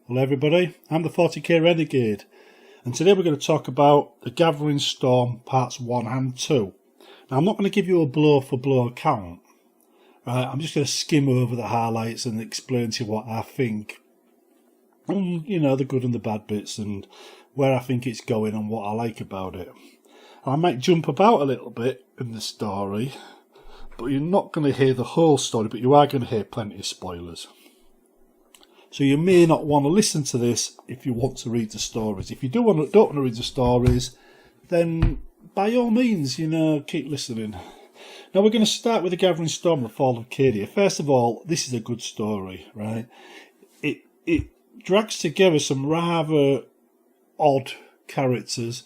Hello everybody, I'm the 40k Renegade, and today we're going to talk about The Gathering Storm Parts 1 and 2. Now I'm not going to give you a blow for blow account, right? I'm just going to skim over the highlights and explain to you what I think, and, the good and the bad bits, and where I think it's going and what I like about it. I might jump about a little bit in the story, but you're not going to hear the whole story, but you are going to hear plenty of spoilers. So you may not want to listen to this if you want to read the stories. If you don't want to read the stories, then by all means, keep listening. Now we're going to start with The Gathering Storm and the Fall of Cadia. First of all, this is a good story, right? It drags together some rather odd characters,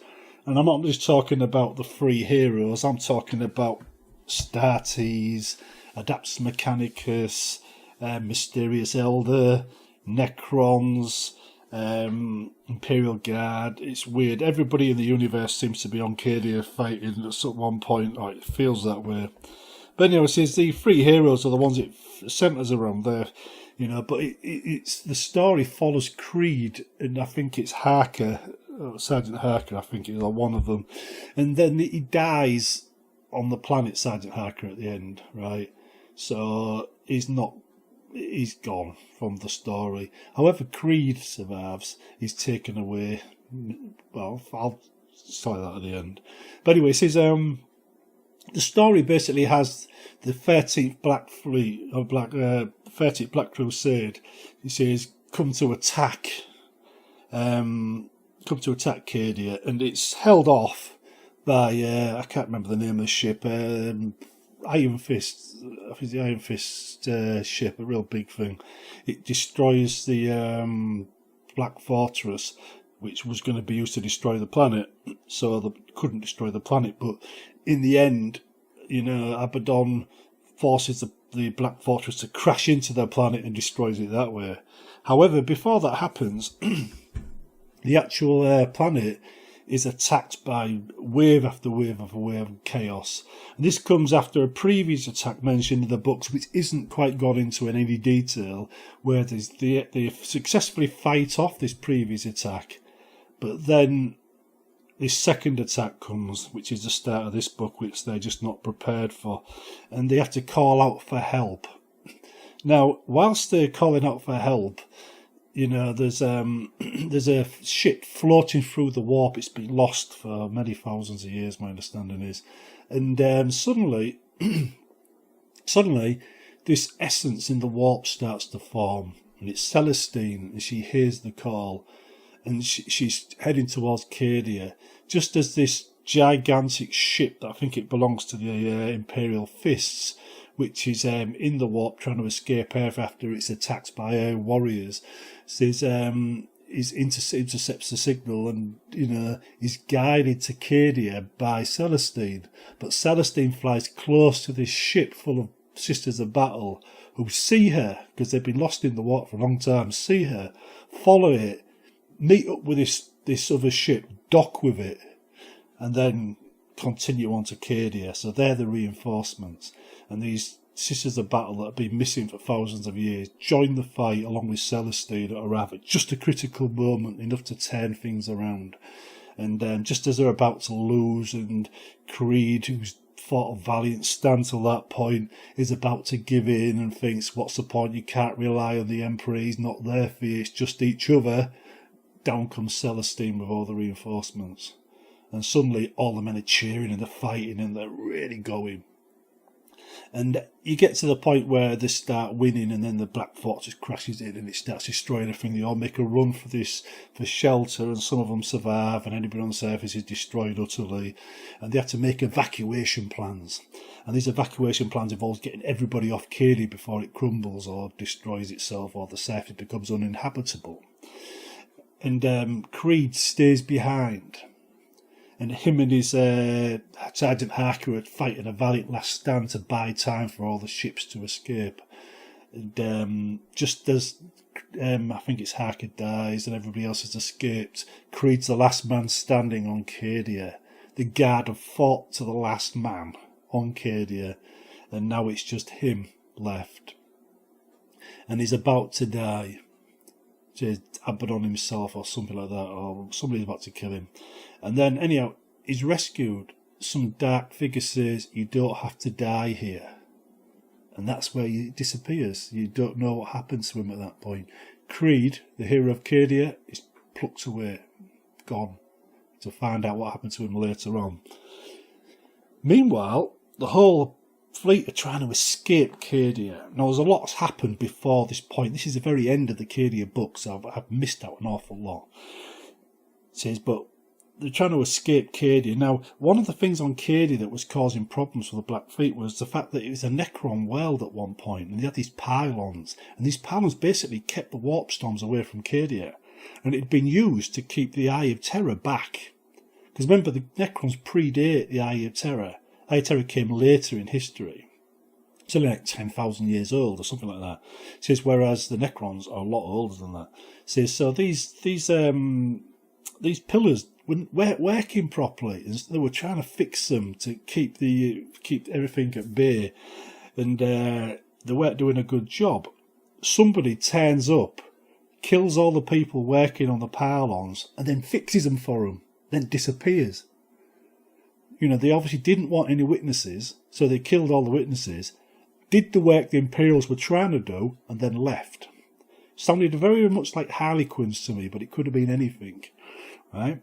and I'm not just talking about the three heroes. I'm talking about Startes, Adeptus Mechanicus, Mysterious Elder, Necrons, Imperial Guard. It's weird. Everybody in the universe seems to be on Cadia fighting at one point, or it feels that way. But anyway, it the three heroes are the ones it centres around there, but it's the story follows Creed, and I think it's Harker, Sergeant Harker, I think is one of them. And then he dies on the planet Sergeant Harker at the end, right? So he's gone from the story. However, Creed survives. He's taken away. Well, I'll say that at the end. But anyway, it says the story basically has the 13th Black Fleet, or 13th Black Crusade. He says come to attack Cadia, and it's held off by I can't remember the name of the ship. Iron Fist, I think the Iron Fist ship, a real big thing. It destroys the Black Fortress, which was going to be used to destroy the planet. So they couldn't destroy the planet, but in the end, Abaddon forces the Black Fortress to crash into their planet and destroys it that way. However, before that happens, the actual planet is attacked by wave after wave after wave of chaos. And this comes after a previous attack mentioned in the books, which isn't quite gone into in any detail, where they successfully fight off this previous attack. But then this second attack comes, which is the start of this book, which they're just not prepared for. And they have to call out for help. Now, whilst they're calling out for help, there's a ship floating through the warp. It's been lost for many thousands of years, my understanding is. And suddenly, this essence in the warp starts to form. And it's Celestine, and she hears the call. And she's heading towards Cadia. Just as this gigantic ship, that I think it belongs to the Imperial Fists, which is in the warp trying to escape Earth after it's attacked by air warriors, says intercepts the signal and is guided to Cadia by Celestine. But Celestine flies close to this ship full of Sisters of Battle, who see her because they've been lost in the warp for a long time. See her, follow it, meet up with this other ship, dock with it, and then continue on to Cadia. So they're the reinforcements. And these Sisters of Battle that have been missing for thousands of years join the fight along with Celestine at arrive at just a critical moment, enough to turn things around. And just as they're about to lose, and Creed, who's fought a valiant stand till that point, is about to give in and thinks, what's the point? You can't rely on the Emperor. He's not there for you. It's just each other. Down comes Celestine with all the reinforcements. And suddenly all the men are cheering and they're fighting and they're really going. And you get to the point where they start winning, and then the Black Fortress crashes in and it starts destroying everything. They all make a run for shelter, and some of them survive, and anybody on the surface is destroyed utterly. And they have to make evacuation plans. And these evacuation plans involve getting everybody off Cadia before it crumbles or destroys itself, or the surface becomes uninhabitable. And Creed stays behind. And him and his Sergeant Harker are fighting a valiant last stand to buy time for all the ships to escape. And just as I think it's Harker dies and everybody else has escaped, Creed's the last man standing on Cadia. The guard have fought to the last man on Cadia, and now it's just him left. And he's about to die. Says Abaddon himself or something like that, or somebody's about to kill him. And then, anyhow, he's rescued. Some dark figure says, you don't have to die here. And that's where he disappears. You don't know what happens to him at that point. Creed, the hero of Cadia, is plucked away, gone, to find out what happened to him later on. Meanwhile, the whole fleet are trying to escape Cadia. Now, there's a lot that's happened before this point. This is the very end of the Cadia book, so I've missed out an awful lot. It says, but they're trying to escape Cadia. Now, one of the things on Cadia that was causing problems for the Black Fleet was the fact that it was a Necron world at one point, and they had these pylons, and these pylons basically kept the warp storms away from Cadia, and it had been used to keep the Eye of Terror back. Because remember, the Necrons predate the Eye of Terror. Eye of Terror came later in history. It's only like 10,000 years old or something like that. It says, whereas the Necrons are a lot older than that. It says, so these pillars weren't working properly, and they were trying to fix them to keep everything at bay, and they weren't doing a good job. Somebody turns up, kills all the people working on the pylons, and then fixes them for them, then disappears. You know, they obviously didn't want any witnesses, so they killed all the witnesses, did the work the Imperials were trying to do, and then left. Sounded very much like Harlequins to me, but it could have been anything, right?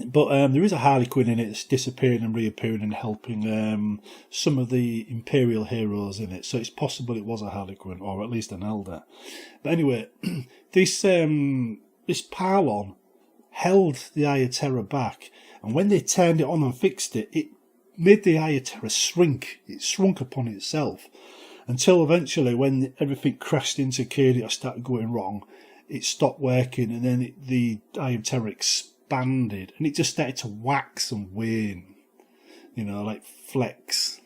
But there is a Harlequin in it that's disappearing and reappearing and helping some of the Imperial heroes in it, so it's possible it was a Harlequin, or at least an elder. But anyway, this pylon held the Eye of Terror back, and when they turned it on and fixed it, it made the Eye of Terror shrink. It shrunk upon itself, until eventually, when everything crashed into Cadia or started going wrong, it stopped working, and then the Eye of Terror expanded, and it just started to wax and wane, you know, like flex.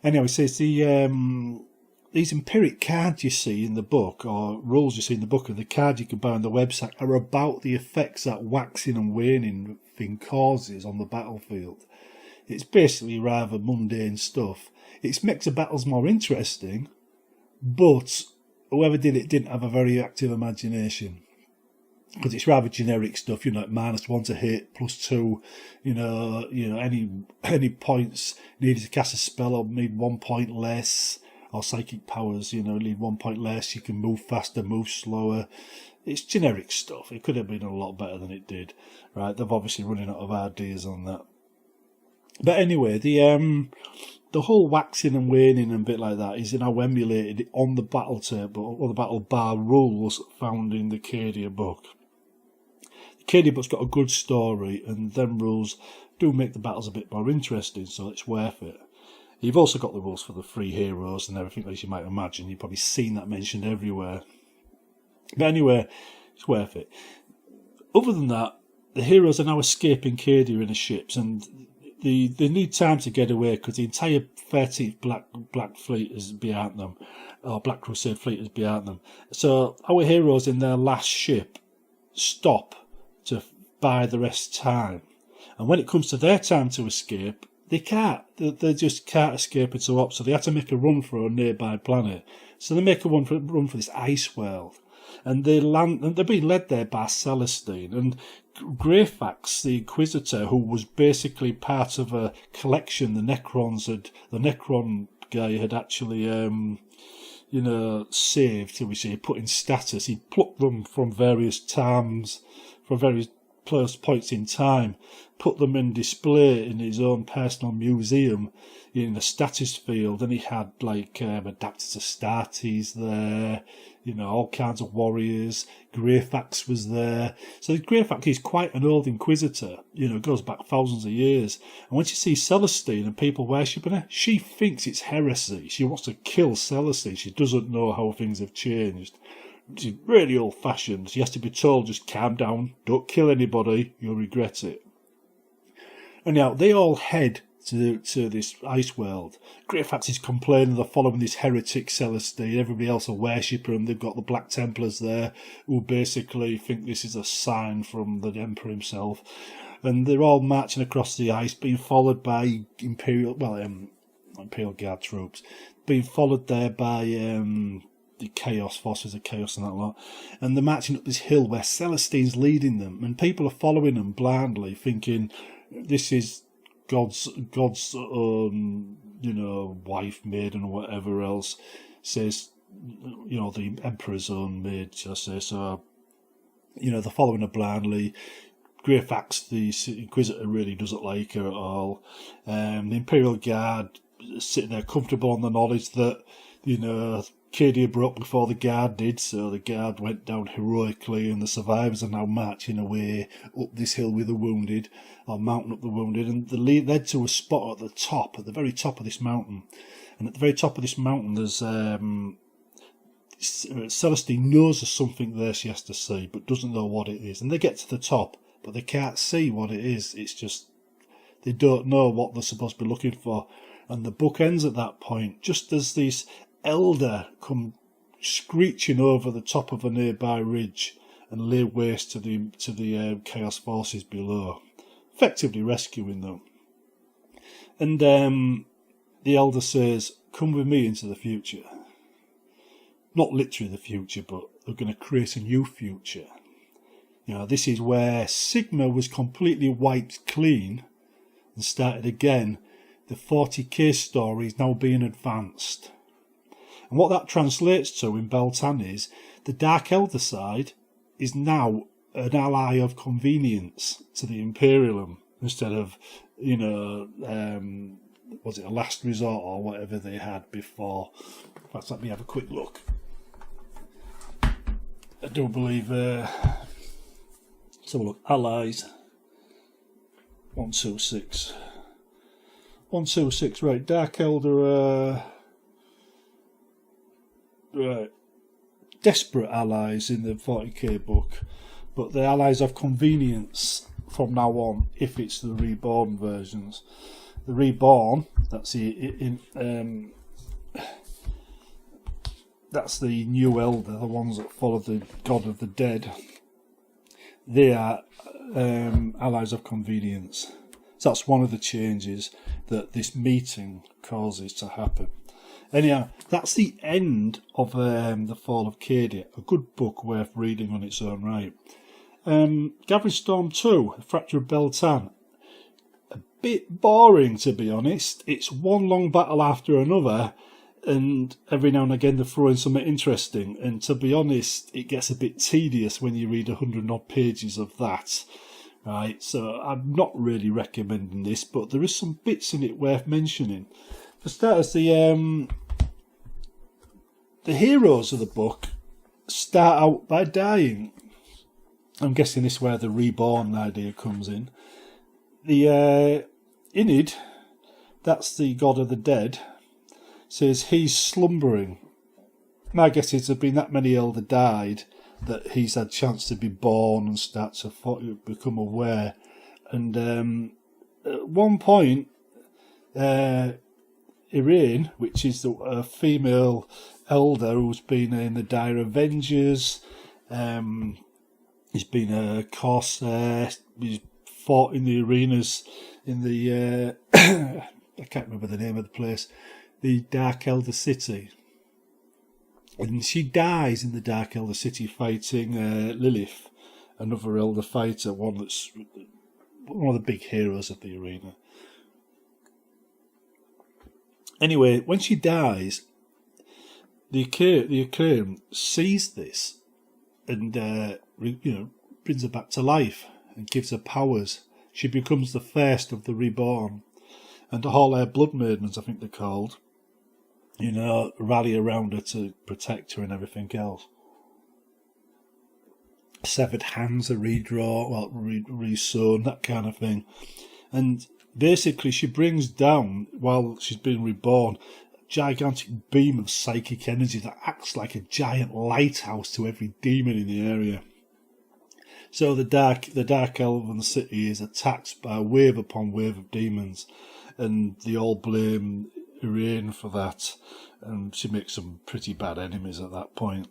Anyway, it says these empiric cards you see in the book, or rules you see in the book, and the cards you can buy on the website, are about the effects that waxing and waning thing causes on the battlefield. It's basically rather mundane stuff. It makes the battles more interesting, but whoever did it didn't have a very active imagination. Because it's rather generic stuff, you know, like -1 to hit, +2, you know, any points needed to cast a spell or need 1 point less, or psychic powers, you know, need 1 point less, you can move faster, move slower. It's generic stuff. It could have been a lot better than it did, right? They've obviously running out of ideas on that. But anyway, the whole waxing and waning and bit like that is now emulated on the battle table, or the battle bar rules found in the Cadia book. The Cadia book's got a good story, and them rules do make the battles a bit more interesting, so it's worth it. You've also got the rules for the free heroes and everything, as you might imagine. You've probably seen that mentioned everywhere. But anyway, it's worth it. Other than that, the heroes are now escaping Cadia in the ships, and they need time to get away because the entire 13th Black Fleet is behind them, or Black Crusade Fleet is behind them. So our heroes in their last ship stop to buy the rest time. And when it comes to their time to escape, they can't. They just can't escape into op, so they had to make a run for a nearby planet. So they make a run for this ice world. And they land, and they're being led there by Celestine. And Greyfax, the Inquisitor, who was basically part of a collection the Necron guy had actually, saved, shall we say, put in status. He plucked them from various times, from various points in time, put them in display in his own personal museum in the status field, and he had adapted Astartes there, all kinds of warriors. Greyfax was there. So Greyfax is quite an old Inquisitor, goes back thousands of years. And when she sees Celestine and people worshipping her, she thinks it's heresy. She wants to kill Celestine. She doesn't know how things have changed. She's really old-fashioned. She has to be told, just calm down, don't kill anybody, you'll regret it. And now they all head to this ice world. Greyfax is complaining they're following this heretic Celestine. Everybody else are worshipping him. They've got the Black Templars there who basically think this is a sign from the Emperor himself. And they're all marching across the ice, being followed by Imperial Guard troops, being followed there by chaos, forces of chaos and that lot. And they're marching up this hill where Celestine's leading them, and people are following them blindly, thinking this is God's wife, maiden, or whatever else. Says, the Emperor's own maid, shall I say. So, they're following her blindly. Greyfax, the Inquisitor, really doesn't like her at all. The Imperial Guard sitting there comfortable on the knowledge that, Cadia broke before the Guard did, so the Guard went down heroically, and the survivors are now marching away up this hill with the wounded, or mounting up the wounded, and the lead led to a spot at the very top of this mountain. And at the very top of this mountain, there's Celestine knows there's something there she has to see, but doesn't know what it is. And they get to the top, but they can't see what it is. It's just they don't know what they're supposed to be looking for. And the book ends at that point, just as this elder come screeching over the top of a nearby ridge and lay waste to the chaos forces below, effectively rescuing them. And the elder says, "Come with me into the future." Not literally the future, but they're going to create a new future. This is where Sigma was completely wiped clean and started again. The 40k story is now being advanced. And what that translates to in Beil-tan is the Dark Elder side is now an ally of convenience to the Imperium instead of, was it a last resort or whatever they had before. Let's let me have a quick look. I do believe, let's have a look, allies, 126. 126, right, Dark Elder, right, desperate allies in the 40k book, but the allies of convenience from now on, if it's the Reborn versions. The Reborn, that's the new Elder, the ones that follow the God of the Dead. They are allies of convenience. So that's one of the changes that this meeting causes to happen. Anyhow, that's the end of The Fall of Cadia. A good book worth reading on its own right. Gathering Storm 2, The Fracture of Beil-tan. A bit boring, to be honest. It's one long battle after another, and every now and again they're throwing something interesting. And to be honest, it gets a bit tedious when you read 100 odd pages of that. Right, so I'm not really recommending this, but there is some bits in it worth mentioning. For starters, the heroes of the book start out by dying. I'm guessing this is where the Reborn idea comes in. The Inid, that's the God of the Dead, says he's slumbering. My guess is there have been that many Elder died that he's had chance to be born and start to become aware. And at one point, Irene, which is a female elder who's been in the Dire Avengers, he's been a Corsair, he's fought in the arenas in the, I can't remember the name of the place, the Dark Elder City. And she dies in the Dark Elder City fighting Lilith, another Elder fighter, one of the big heroes of the arena. Anyway, when she dies, the Aquarium sees this and brings her back to life and gives her powers. She becomes the first of the Reborn, and all her blood maidens, I think they're called, rally around her to protect her and everything else. Severed hands are resewn, that kind of thing. And basically she brings down, while she's being reborn, a gigantic beam of psychic energy that acts like a giant lighthouse to every demon in the area. So the Dark Elven City is attacked by wave upon wave of demons, and they all blame Irene for that, and she makes some pretty bad enemies at that point.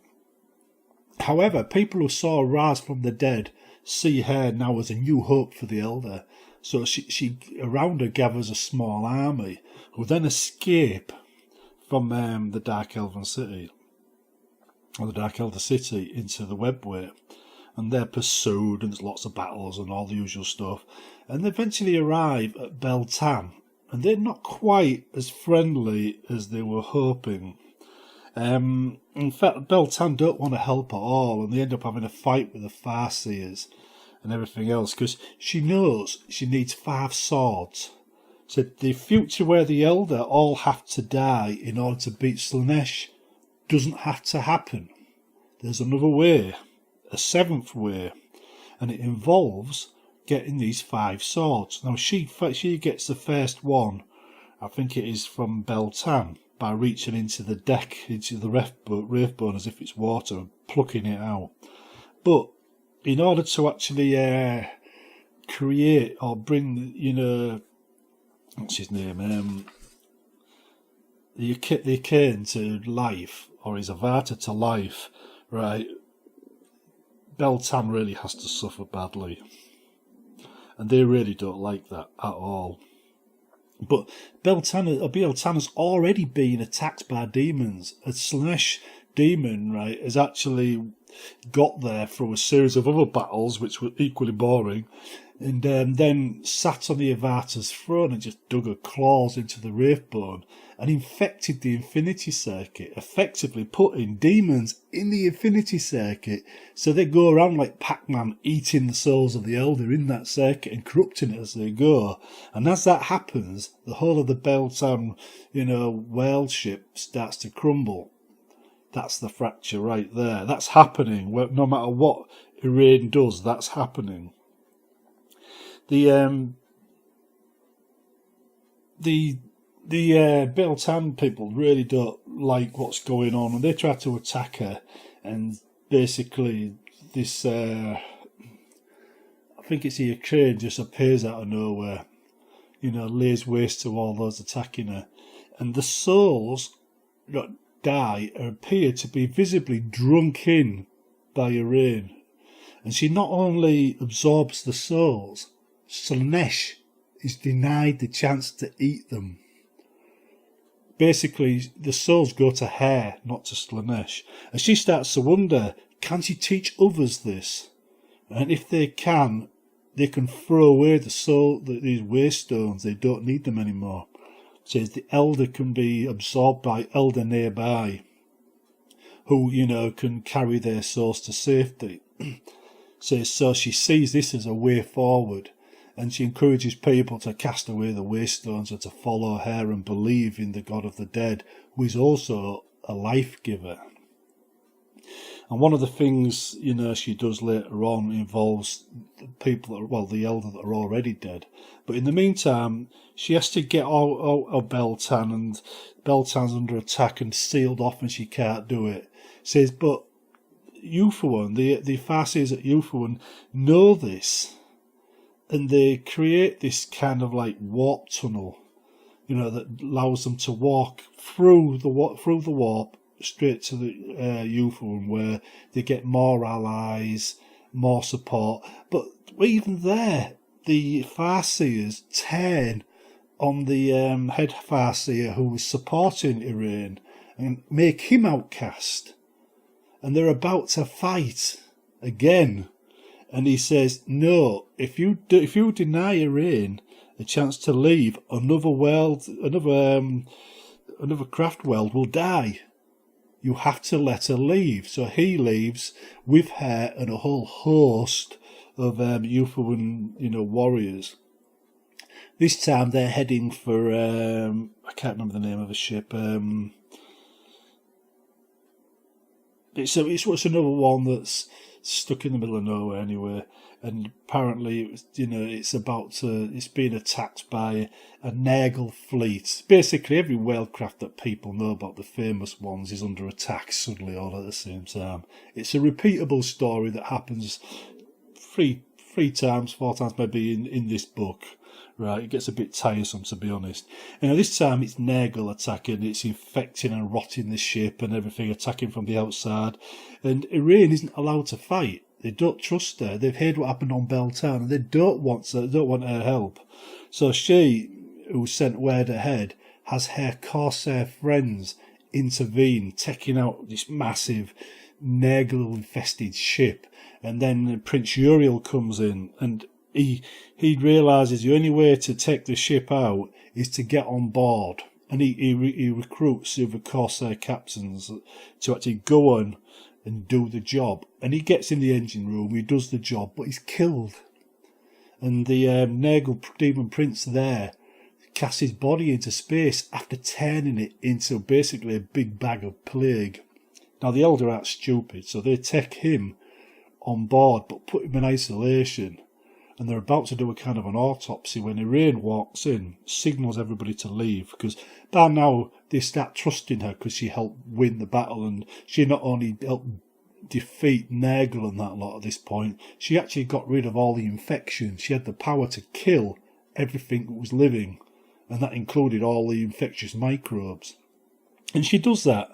However, people who saw her rise from the dead see her now as a new hope for the Elder, so she around her gathers a small army who then escape from the Dark Elven City. or the Dark Elder City, into the Webway. And they're pursued, and there's lots of battles and all the usual stuff. And they eventually arrive at Beil-tan, and they're not quite as friendly as they were hoping. In fact, Beil-tan don't want to help at all, and they end up having a fight with the Farseers and everything else, because she knows she needs 5 swords. So the future where the Elder all have to die in order to beat Slaanesh doesn't have to happen. There's another way, a 7th way, and it involves getting these 5 swords. Now she gets the first one, I think it is from Beil-tan, by reaching into the deck, into the Reborn as if it's water, and plucking it out. But in order to actually create or bring, what's his name, the Kane to life, or his avatar to life, right, Beil-tan really has to suffer badly. And they really don't like that at all. But Beil-tan has already been attacked by demons. A Slaanesh demon, right, has actually got there through a series of other battles, which were equally boring, and then sat on the Avatar's throne and just dug her claws into the Wraithbone and infected the Infinity Circuit, effectively putting demons in the Infinity Circuit, so they go around like Pac-Man eating the souls of the Elder in that circuit and corrupting it as they go. And as that happens, the whole of the Beil-tan, world ship starts to crumble. That's the fracture right there. That's happening. No matter what Iran does, that's happening. The Beil-tan people really don't like what's going on, and they try to attack her. And basically, this I think it's the Ukraine just appears out of nowhere, lays waste to all those attacking her, and the souls that die appear to be visibly drunk in by Iran, and she not only absorbs the souls, Slaanesh is denied the chance to eat them. Basically, the souls go to her, not to Slaanesh. And she starts to wonder, can she teach others this? And if they can throw away these waste stones. They don't need them anymore. Says the Elder can be absorbed by Elder nearby, who, can carry their souls to safety. So she sees this as a way forward. And she encourages people to cast away the waste stones and to follow her and believe in the God of the dead, who is also a life giver. And one of the things, she does later on involves the Elder that are already dead. But in the meantime, she has to get out of Beil-tan, and Beil-tan's under attack and sealed off, and she can't do it. Says, but Euphuan, the Farseers at Euphuan know this. And they create this kind of like warp tunnel, that allows them to walk through the warp straight to the Euphuan, where they get more allies, more support. But even there, the Farseers turn on the head Farseer who was supporting Iran and make him outcast. And they're about to fight again. And he says, no, if you deny Iran a chance to leave, another craft world will die. You have to let her leave. So he leaves with her and a whole host of Euphuan, warriors. This time they're heading for, I can't remember the name of the ship. It's another one that's stuck in the middle of nowhere anyway, and apparently it's being attacked by a Nagal fleet. Basically every whalecraft that people know about, the famous ones, is under attack suddenly all at the same time. It's a repeatable story that happens three times, 4 times maybe in this book. Right, it gets a bit tiresome, to be honest. This time it's Nagal attacking, it's infecting and rotting the ship and everything, attacking from the outside. And Iran isn't allowed to fight. They don't trust her. They've heard what happened on Beil-tan, and they don't want her help. So she, who sent word ahead, has her Corsair friends intervene, taking out this massive Nagal-infested ship. And then Prince Uriel comes in, and he realises the only way to take the ship out is to get on board. And he recruits the other Corsair captains to actually go on and do the job. And he gets in the engine room, he does the job, but he's killed. And the Nagal Demon Prince there casts his body into space after turning it into basically a big bag of plague. Now the Elder aren't stupid, so they take him on board but put him in isolation. And they're about to do a kind of an autopsy when Irain walks in, signals everybody to leave, because by now they start trusting her because she helped win the battle, and she not only helped defeat Nagal and that lot at this point, she actually got rid of all the infection. She had the power to kill everything that was living, and that included all the infectious microbes. And she does that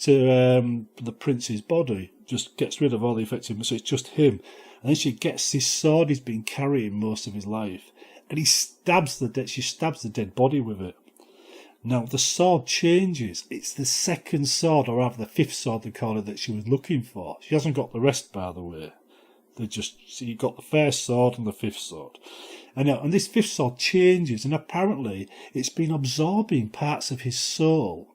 to the prince's body, just gets rid of all the infected, so it's just him. And then she gets this sword he's been carrying most of his life, and she stabs the dead body with it. Now the sword changes. It's the second sword, or rather the fifth sword they call it, that she was looking for. She hasn't got the rest, by the way. She got the first sword and the fifth sword. And this fifth sword changes, and apparently it's been absorbing parts of his soul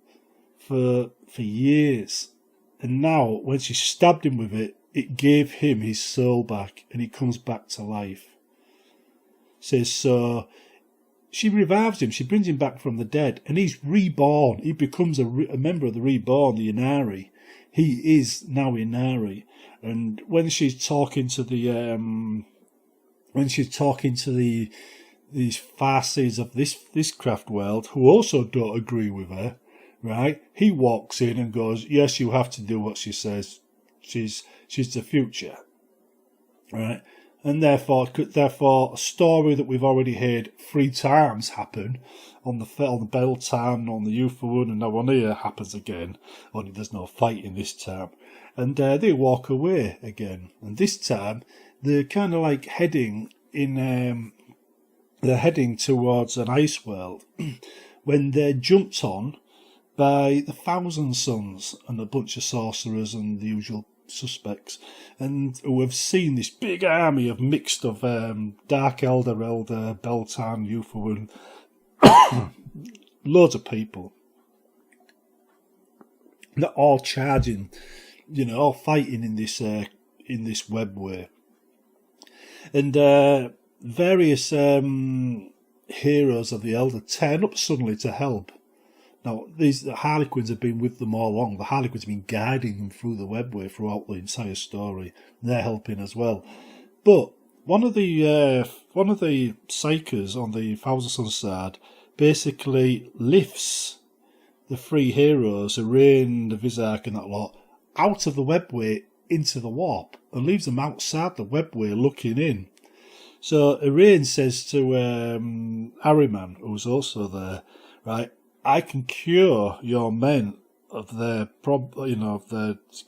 for years. And now, when she stabbed him with it, it gave him his soul back, and he comes back to life. So she revives him, she brings him back from the dead, and he's reborn. He becomes a member of the Reborn, the Inari. He is now Inari. And when she's talking to these Farsees of this craft world, who also don't agree with her, right? He walks in and goes, "Yes, you have to do what she says. She's the future," right? And therefore, a story that we've already heard 3 times happen on the Beil-tan, on the Euphoon, and now on here happens again. Only there's no fighting this time, and they walk away again. And this time, they're kind of like heading towards an ice world when they're jumped on by the Thousand Sons and a bunch of sorcerers and the usual suspects, and who have seen this big army of mixed of Dark Elder, Beil-tan, Euphoon, loads of people. They're all charging, all fighting in this webway. And various heroes of the Elder turn up suddenly to help. Now, the Harlequins have been with them all along. The Harlequins have been guiding them through the webway throughout the entire story. They're helping as well. But one of the Psychers on the Thousand Sons side basically lifts the 3 heroes, Irain, the Vizark and that lot, out of the webway into the warp and leaves them outside the webway looking in. So Irain says to Ahriman, who's also there, right, "I can cure your men of their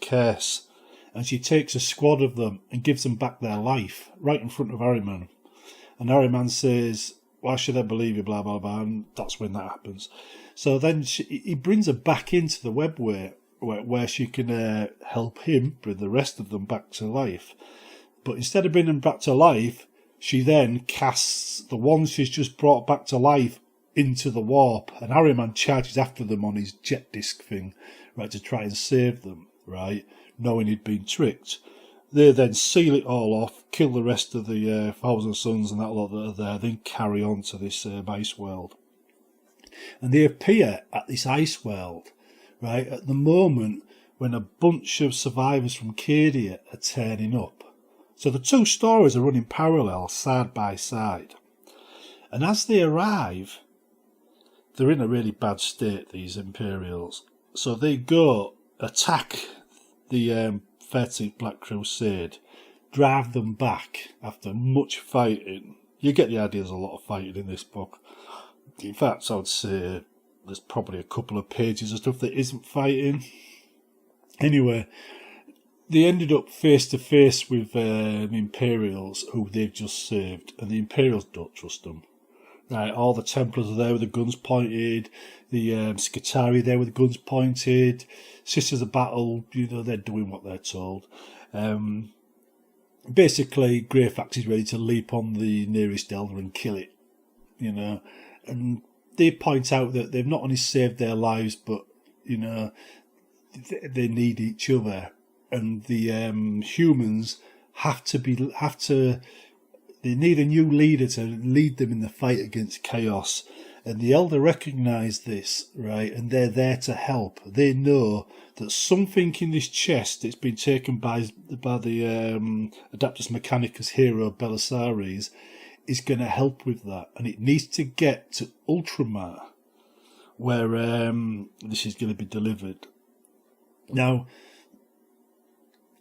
curse," and she takes a squad of them and gives them back their life right in front of Ahriman. And Ahriman says, "Why should I believe you?" Blah blah blah, and that's when that happens. So then he brings her back into the webway where she can help him bring the rest of them back to life. But instead of bringing them back to life, she then casts the ones she's just brought back to life into the warp, and Ahriman charges after them on his jet disc thing, right, to try and save them, right, knowing he'd been tricked. They then seal it all off, kill the rest of the Thousand Sons and that lot that are there, then carry on to this ice world. And they appear at this ice world, right, at the moment when a bunch of survivors from Cadia are turning up. So the 2 stories are running parallel, side by side. And as they arrive, they're in a really bad state, these Imperials. So they go attack the 13th Black Crusade, drive them back after much fighting. You get the idea, there's a lot of fighting in this book. In fact, I would say there's probably a couple of pages of stuff that isn't fighting. Anyway, they ended up face to face with Imperials who they've just saved, and the Imperials don't trust them. Right, all the Templars are there with the guns pointed. The Skitarii there with the guns pointed. Sisters of Battle, they're doing what they're told. Basically, Greyfax is ready to leap on the nearest Elder and kill it. And they point out that they've not only saved their lives, but they need each other, and the humans they need a new leader to lead them in the fight against chaos. And the Elder recognise this, right, and they're there to help. They know that something in this chest that's been taken by the Adeptus Mechanicus hero Belisarius is going to help with that, and it needs to get to Ultramar, where this is going to be delivered. Now,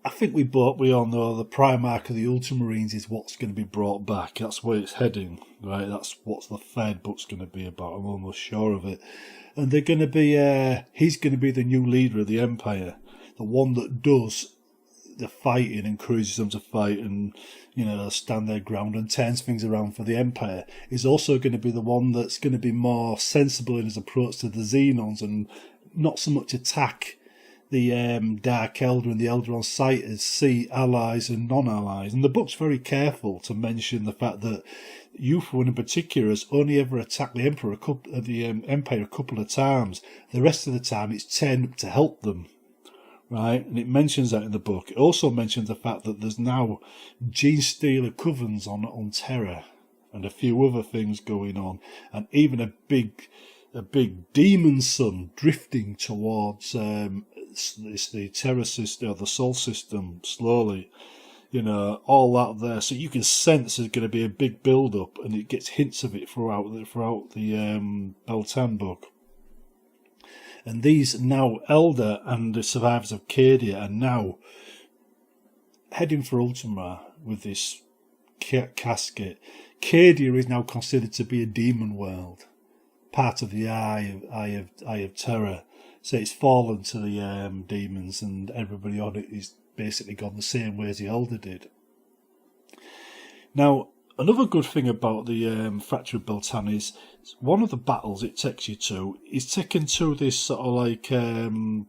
I think we all know the Primarch of the Ultramarines is what's going to be brought back. That's where it's heading, right? That's what the third book's going to be about. I'm almost sure of it. And they're going to be, he's going to be the new leader of the Empire, the one that does the fighting, encourages them to fight and, stand their ground and turns things around for the Empire. Is also going to be the one that's going to be more sensible in his approach to the Xenons and not so much attack the Dark Elder and the Elder on site as see allies and non-allies. And the book's very careful to mention the fact that Euphron in particular has only ever attacked the Empire a couple of times. The rest of the time it's turned up to help them. Right, and it mentions that in the book. It also mentions the fact that there's now Gene Stealer covens on Terra, and a few other things going on, and even a big demon sun drifting towards the Terra system or the Sol system slowly. All that there, so you can sense there's going to be a big build up, and it gets hints of it throughout the Beil-tan book. And these now Elder and the survivors of Cadia are now heading for Ultramar with this casket. Cadia is now considered to be a demon world, part of the Eye of Terror. So it's fallen to the demons, and everybody on it is basically gone the same way as the Elder did. Now, another good thing about the Fracture of Beil-tan is one of the battles it takes you to is taken to this sort of like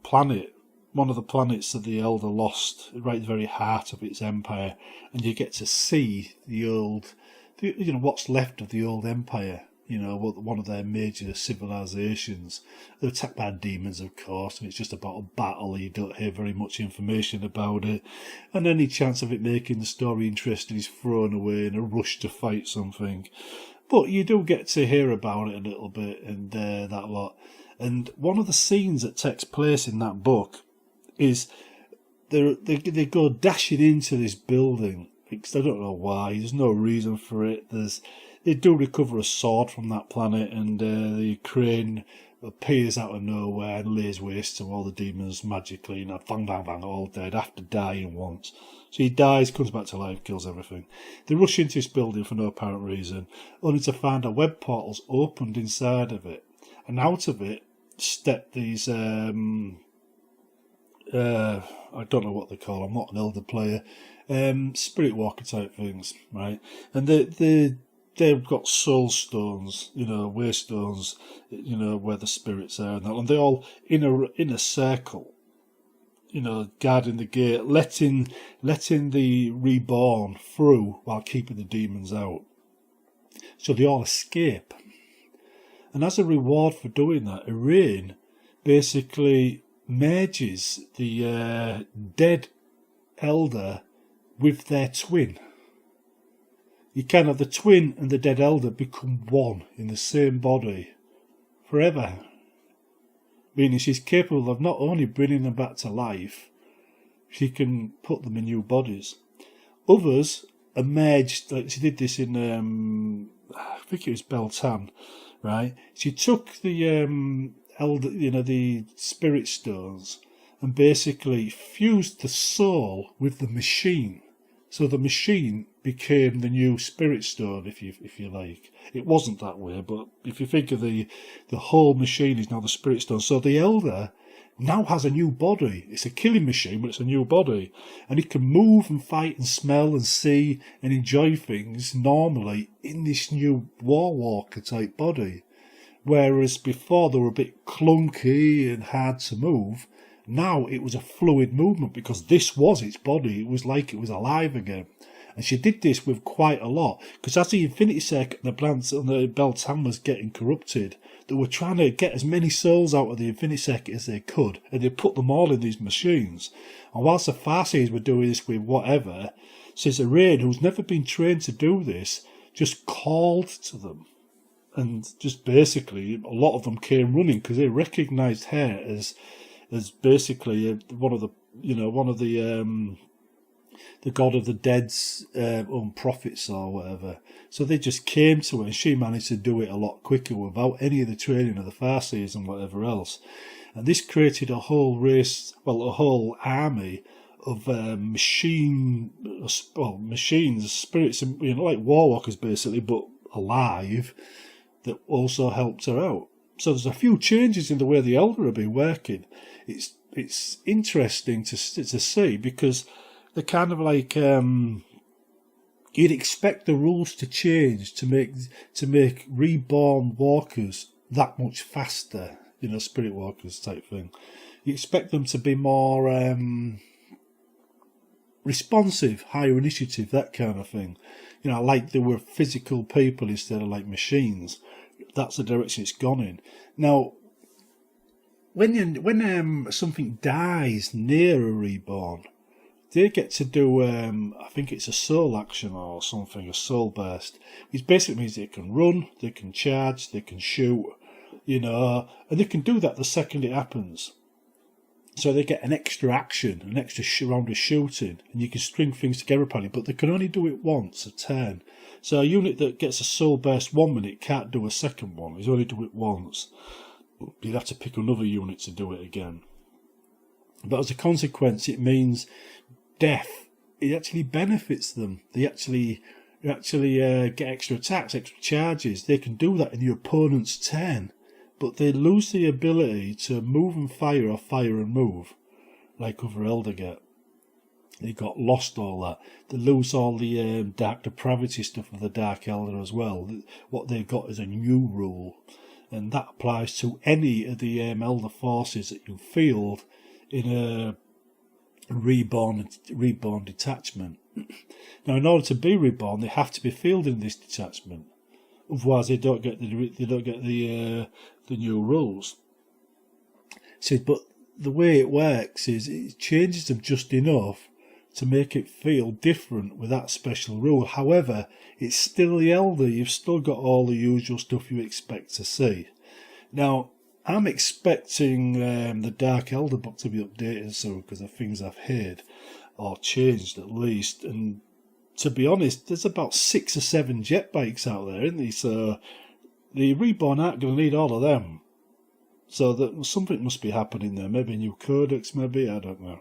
planet, one of the planets that the Elder lost, right at the very heart of its empire, and you get to see what's left of the old empire. One of their major civilizations. They're attacked by demons, of course, and it's just about a battle. You don't hear very much information about it, and any chance of it making the story interesting is thrown away in a rush to fight something. But you do get to hear about it a little bit and that lot. And one of the scenes that takes place in that book is they go dashing into this building. I don't know why. There's no reason for it. They do recover a sword from that planet, and the crane appears out of nowhere and lays waste to all the demons magically. Bang, bang, bang, all dead after dying once. So he dies, comes back to life, kills everything. They rush into this building for no apparent reason, only to find a web portal's opened inside of it. And out of it step these, I don't know what they call them, I'm not an Elder player, spirit walker type things, right? And they've got soul stones, way stones, where the spirits are, and they're all in a circle, guarding the gate, letting the Reborn through while keeping the demons out. So they all escape. And as a reward for doing that, Irain basically merges the dead Elder with their twin. You can have the twin and the dead Elder become one in the same body forever. Meaning she's capable of not only bringing them back to life, she can put them in new bodies. Others emerged, like she did this in, I think it was Beil-tan, right? She took the Elder, the spirit stones, and basically fused the soul with the machine. So the machine became the new spirit stone, if you like. It wasn't that way, but if you think of the whole machine is now the spirit stone. So the Elder now has a new body. It's a killing machine, but it's a new body. And it can move and fight and smell and see and enjoy things normally in this new War Walker type body. Whereas before they were a bit clunky and hard to move, now it was a fluid movement because this was its body. It was like it was alive again. And she did this with quite a lot. Because as the Infinity Sec and the Beil-tan was getting corrupted, they were trying to get as many souls out of the Infinity Sec as they could. And they put them all in these machines. And whilst the Farseers were doing this with whatever, Caesar Rain, who's never been trained to do this, just called to them. And just basically, a lot of them came running because they recognised her as basically one of the god of the dead's prophets or whatever. So they just came to her, and she managed to do it a lot quicker without any of the training of the Farseers and whatever else. And this created a whole race, well, a whole army of machines, spirits, like Warwalkers basically, but alive, that also helped her out. So there's a few changes in the way the Elder have been working. It's interesting to see because they're kind of like you'd expect the rules to change to make reborn walkers that much faster, spirit walkers type thing. You expect them to be more responsive, higher initiative, that kind of thing. Like they were physical people instead of like machines. That's the direction it's gone in. Now, when something dies near a reborn, they get to do, I think it's a soul action or something, a soul burst. Which basically means they can run, they can charge, they can shoot, and they can do that the second it happens. So they get an extra action, an extra round of shooting, and you can string things together apparently, but they can only do it once a turn. So a unit that gets a soul burst 1 minute can't do a second one, it's only do it once. You'd have to pick another unit to do it again. But as a consequence, it means death. It actually benefits them. They actually get extra attacks, extra charges. They can do that in your opponent's turn. But they lose the ability to move and fire or fire and move, like other Elder get. They got lost all that. They lose all the dark depravity stuff of the Dark Elder as well. What they've got is a new rule. And that applies to any of the Elder forces that you field in a reborn detachment. Now, in order to be reborn, they have to be fielded in this detachment. Otherwise, they don't get the new rules. See, but the way it works is it changes them just enough to make it feel different with that special rule. However, it's still the Elder. You've still got all the usual stuff you expect to see. Now, I'm expecting the Dark Elder book to be updated soon because of things I've heard or changed at least. And to be honest, there's about 6 or 7 jet bikes out there, isn't there? So the Reborn aren't going to need all of them. So that something must be happening there. Maybe a new codex, maybe, I don't know.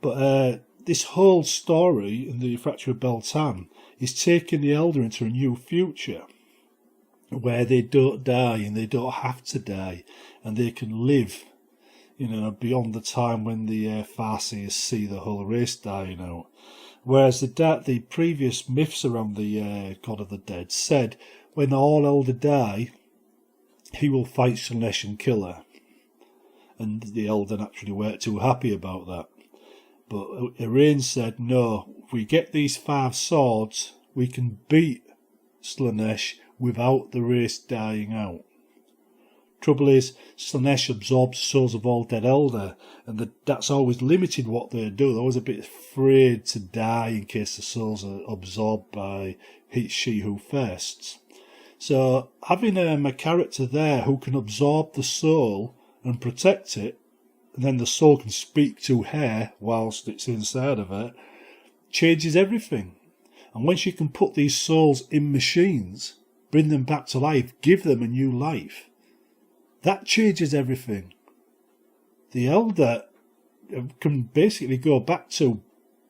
But this whole story in the Fracture of Beil-tan is taking the Elder into a new future where they don't die and they don't have to die and they can live, beyond the time when the Farseers see the whole race dying out. Whereas the previous myths around the God of the Dead said when all Elder die, he will fight Slaanesh and kill her. And the Elder naturally weren't too happy about that. But Irene said, no, if we get these 5 swords, we can beat Slaanesh without the race dying out. Trouble is, Slaanesh absorbs the souls of all dead Elder, and that's always limited what they do. They're always a bit afraid to die in case the souls are absorbed by she who firsts. So having a character there who can absorb the soul and protect it, and then the soul can speak to her whilst it's inside of her, changes everything. And when she can put these souls in machines, bring them back to life, give them a new life, that changes everything. The Elder can basically go back to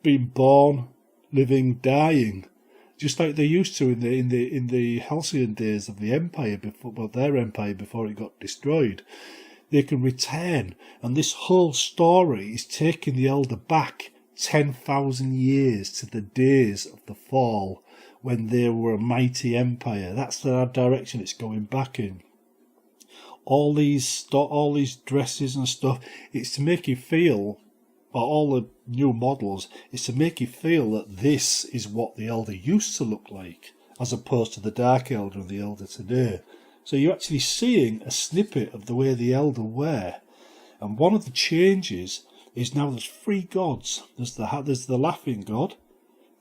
being born, living, dying, just like they used to in the halcyon days of the Empire, before it got destroyed. they can return. And this whole story is taking the Elder back 10,000 years to the days of the fall, when they were a mighty empire. That's the direction it's going back in. All these dresses and stuff, it's to make you feel, or all the new models, is to make you feel that this is what the Elder used to look like, as opposed to the Dark Elder and the Elder today. So you're actually seeing a snippet of the way the Elder were. And one of the changes is now there's 3 gods. There's the laughing god,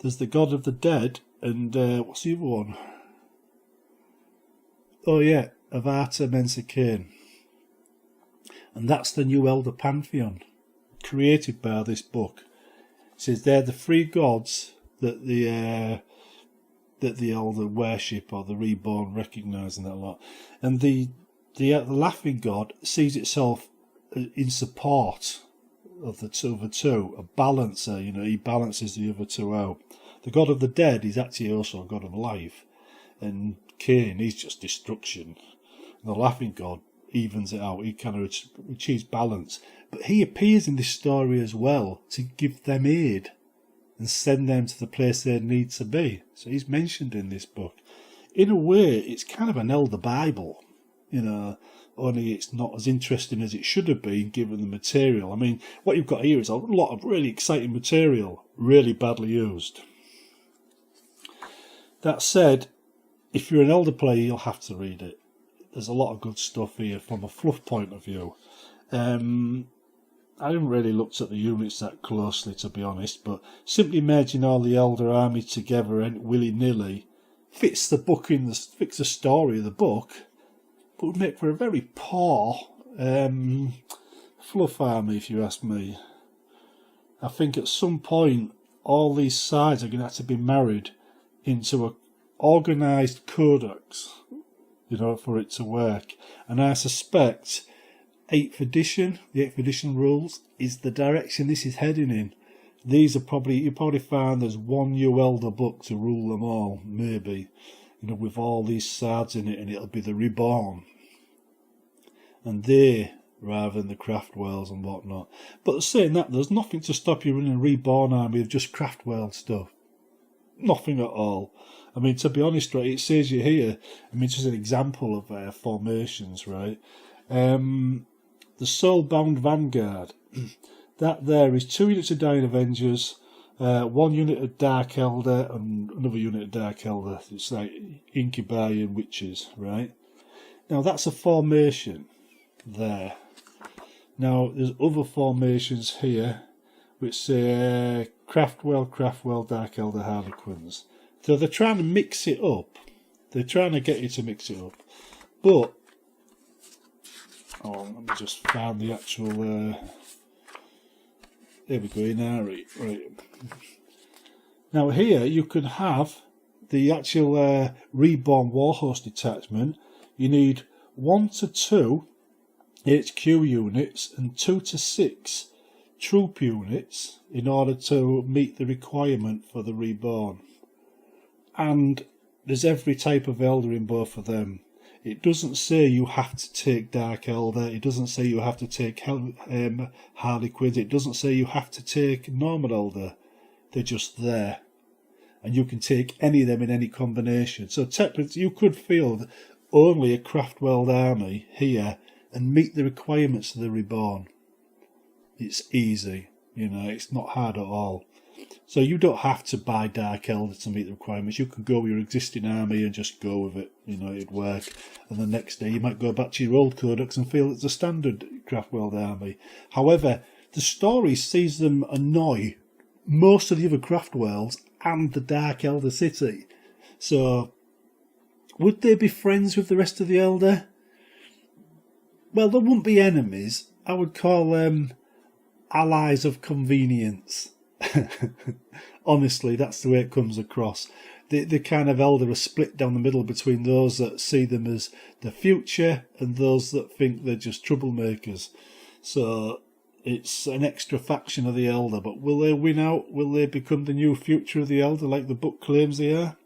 there's the god of the dead, and what's the other one? Oh yeah, Avata Mensa Kane. And that's the new Elder Pantheon, created by this book. It says they're the 3 gods that the Elder worship, or the Reborn recognise, and that lot. And the laughing god sees itself in support of the other two, a balancer. He balances the other two out. The god of the dead is actually also a god of life, and Cain, he's just destruction. And the laughing god evens it out. He kind of achieves balance, but he appears in this story as well to give them aid and send them to the place they need to be. So he's mentioned in this book. In a way, it's kind of an Elder Bible, only it's not as interesting as it should have been given the material. I mean, what you've got here is a lot of really exciting material, really badly used. That said, if you're an Elder player, you'll have to read it. There's a lot of good stuff here from a fluff point of view. I haven't really looked at the units that closely, to be honest, but simply merging all the Elder army together and willy-nilly fits the story of the book, but would make for a very poor fluff army, if you ask me. I think at some point all these sides are going to have to be married into an organised codex, for it to work. And I suspect the 8th edition rules, is the direction this is heading in. These are you probably find there's one new Elder book to rule them all, maybe, with all these sides in it, and it'll be the Reborn. And they, rather than the Craftwells and whatnot. But saying that, there's nothing to stop you running a Reborn army of just Craftwell stuff. Nothing at all. I mean, to be honest, right, it says you here, just an example of formations, right? The Soulbound Vanguard, that there is 2 units of Dying Avengers, 1 unit of Dark Elder, and another unit of Dark Elder. It's like Incubi and Witches, right? Now, that's a formation there. Now, there's other formations here, which say Craftwell, Dark Elder, Harlequins. So they're trying to mix it up. They're trying to get you to mix it up. But, let me just find the actual, there we go, Inari, right. Now here you can have the actual Reborn Warhost detachment. You need 1 to 2 HQ units and 2 to 6 troop units in order to meet the requirement for the Reborn. And there's every type of Elder in both of them. It doesn't say you have to take Dark Elder. It doesn't say you have to take Harlequins. It doesn't say you have to take Normal Elder. They're just there. And you can take any of them in any combination. So technically you could field only a Craftwell army here and meet the requirements of the Reborn. It's easy. It's not hard at all. So you don't have to buy Dark Elder to meet the requirements. You can go with your existing army and just go with it. It'd work. And the next day you might go back to your old codex and feel it's a standard Craftwell army. However, the story sees them annoy most of the other Craftwells and the Dark Elder city. So, would they be friends with the rest of the Elder? Well, they wouldn't be enemies. I would call them allies of convenience. Honestly, that's the way it comes across. The kind of Elder are split down the middle between those that see them as the future and those that think they're just troublemakers. So it's an extra faction of the Elder, but will they win out? Will they become the new future of the Elder like the book claims they are?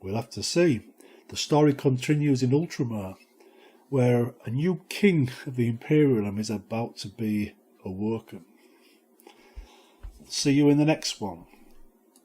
We'll have to see. The story continues in Ultramar, where a new king of the Imperial is about to be awoken. See you in the next one.